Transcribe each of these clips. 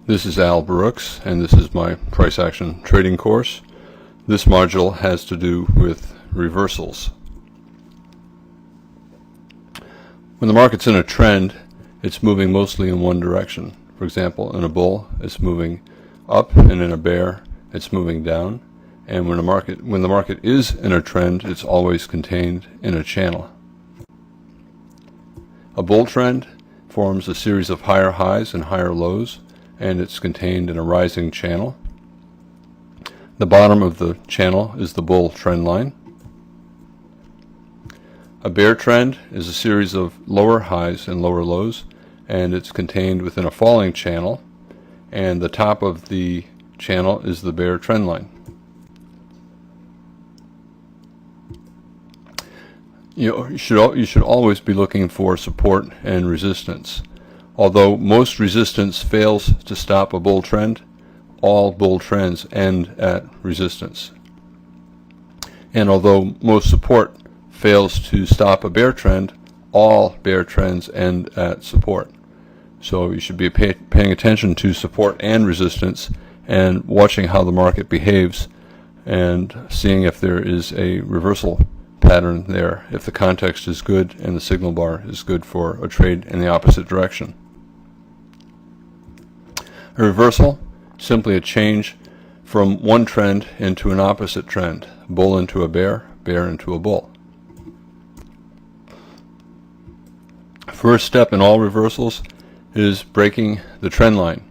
This is ALBrooks, and this is my price action trading course. This module has to do with reversals. When the market's in a trend, it's moving mostly in one direction. For example, in a bull, it's moving up, and in a bear, it's moving down. And when the market is in a trend, it's always contained in a channel. A bull trend forms a series of higher highs and higher lows, and it's contained in a rising channel. The bottom of the channel is the bull trend line. A bear trend is a series of lower highs and lower lows, and it's contained within a falling channel, and the top of the channel is the bear trend line. You should always be looking for support and resistance. Although most resistance fails to stop a bull trend, all bull trends end at resistance. And although most support fails to stop a bear trend, all bear trends end at support. So you should be paying attention to support and resistance and watching how the market behaves and seeing if there is a reversal pattern there, if the context is good and the signal bar is good for a trade in the opposite direction. A reversal, simply a change from one trend into an opposite trend, bull into a bear, bear into a bull. First step in all reversals is breaking the trend line,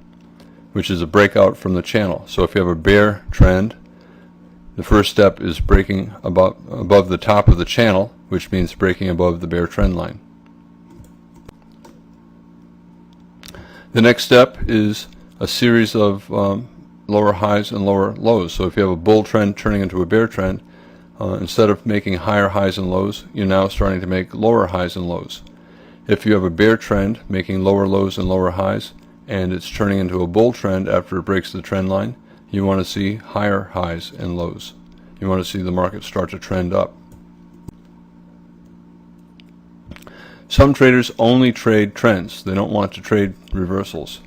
which is a breakout from the channel. So if you have a bear trend, the first step is breaking above the top of the channel, which means breaking above the bear trend line. The next step is a series of lower highs and lower lows. So if you have a bull trend turning into a bear trend, instead of making higher highs and lows, you're now starting to make lower highs and lows. If you have a bear trend making lower lows and lower highs, and it's turning into a bull trend after it breaks the trend line, you want to see higher highs and lows. You want to see the market start to trend up. Some traders only trade trends. They don't want to trade reversals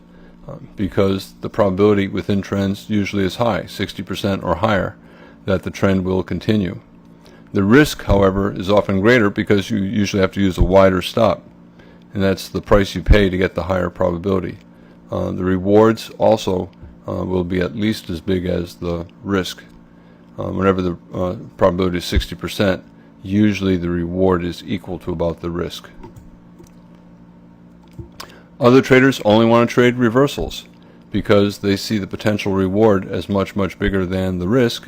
because the probability within trends usually is high, 60% or higher, that the trend will continue. The risk, however, is often greater because you usually have to use a wider stop, and that's the price you pay to get the higher probability. The rewards also will be at least as big as the risk. Whenever the probability is 60%, usually the reward is equal to about the risk. Other traders only want to trade reversals because they see the potential reward as much bigger than the risk,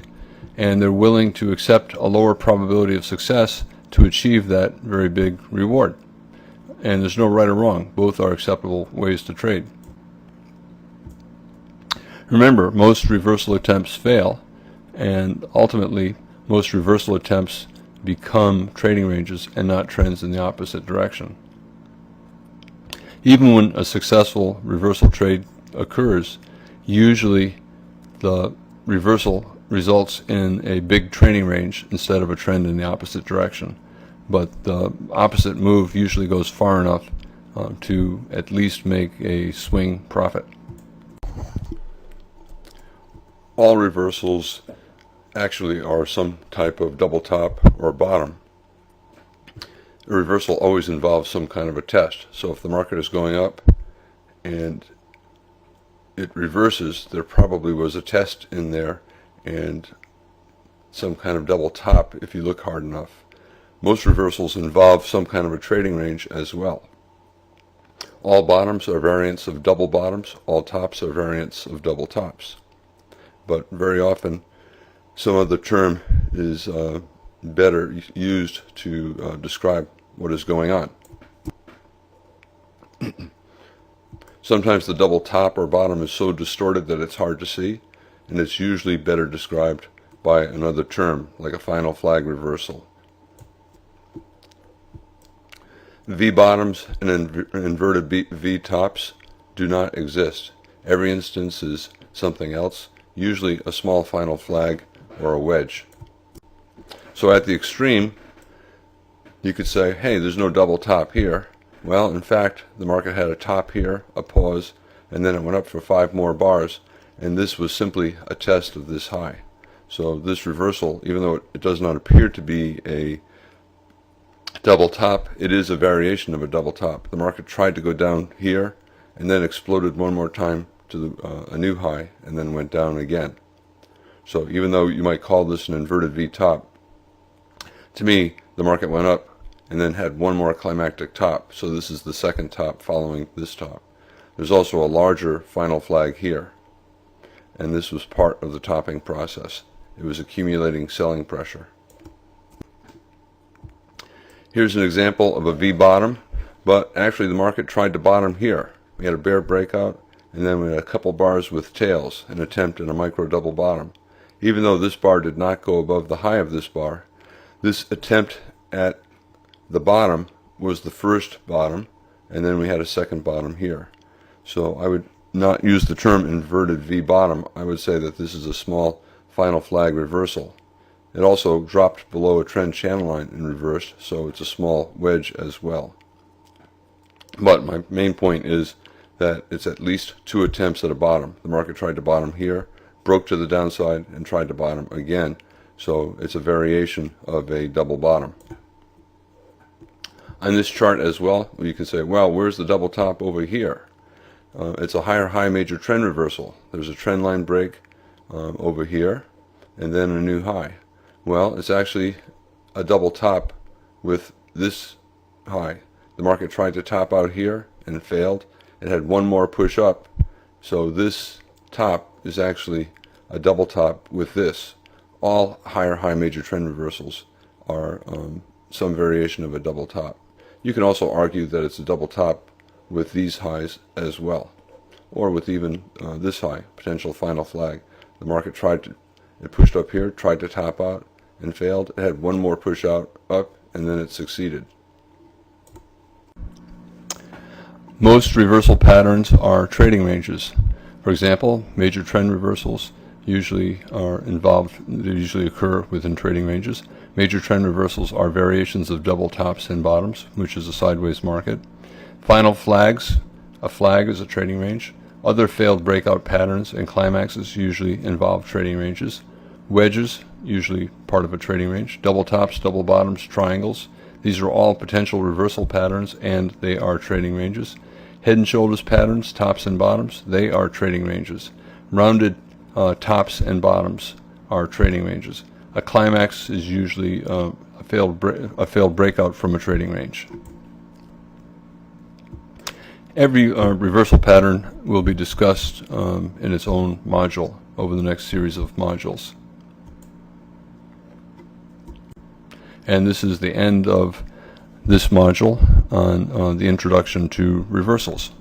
and they're willing to accept a lower probability of success to achieve that very big reward. And there's no right or wrong. Both are acceptable ways to trade. Remember, most reversal attempts fail, and ultimately most reversal attempts become trading ranges and not trends in the opposite direction. Even when a successful reversal trade occurs, usually the reversal results in a big trading range instead of a trend in the opposite direction. But the opposite move usually goes far enough to at least make a swing profit. All reversals actually are some type of double top or bottom. A reversal always involves some kind of a test. So if the market is going up and it reverses, there probably was a test in there and some kind of double top if you look hard enough. Most reversals involve some kind of a trading range as well. All bottoms are variants of double bottoms. All tops are variants of double tops. But very often some other term is better used to describe what is going on. Sometimes the double top or bottom is so distorted that it's hard to see, and it's usually better described by another term, like a final flag reversal. V bottoms and inverted V tops do not exist. Every instance is something else, usually a small final flag or a wedge. So at the extreme, you could say, hey, there's no double top here. Well, in fact, the market had a top here, a pause, and then it went up for 5 more bars, and this was simply a test of this high. So this reversal, even though it does not appear to be a double top, it is a variation of a double top. The market tried to go down here and then exploded one more time to a new high and then went down again. So even though you might call this an inverted V top, to me the market went up and then had one more climactic top. So this is the second top following this top. There's also a larger final flag here, and this was part of the topping process. It was accumulating selling pressure. Here's an example of a V bottom, but actually the market tried to bottom here. We had a bear breakout, and then we had a couple bars with tails, an attempt at a micro double bottom. Even though this bar did not go above the high of this bar, this attempt at the bottom was the first bottom, and then we had a second bottom here. So I would not use the term inverted V bottom. I would say that this is a small final flag reversal. It also dropped below a trend channel line and reversed, so it's a small wedge as well. But my main point is that it's at least 2 attempts at a bottom. The market tried to bottom here, broke to the downside, and tried to bottom again. So it's a variation of a double bottom. On this chart as well, you can say, well, where's the double top over here? It's a higher high major trend reversal. There's a trend line break over here, and then a new high. Well, it's actually a double top with this high. The market tried to top out here and failed. It had one more push up. So this top is actually a double top with this. All higher high major trend reversals are some variation of a double top. You can also argue that it's a double top with these highs as well, or with even this high, potential final flag. The market it pushed up here, tried to top out and failed. It had one more push out up, and then it succeeded. Most reversal patterns are trading ranges. For example, major trend reversals usually occur within trading ranges. Major trend reversals are variations of double tops and bottoms, which is a sideways market. Final flags, a flag is a trading range. Other failed breakout patterns and climaxes usually involve trading ranges. Wedges, usually part of a trading range. Double tops, double bottoms, triangles. These are all potential reversal patterns, and they are trading ranges. Head and shoulders patterns, tops and bottoms, they are trading ranges. Rounded tops and bottoms are trading ranges. A climax is usually a failed breakout from a trading range. Every reversal pattern will be discussed in its own module over the next series of modules. And this is the end of this module on the introduction to reversals.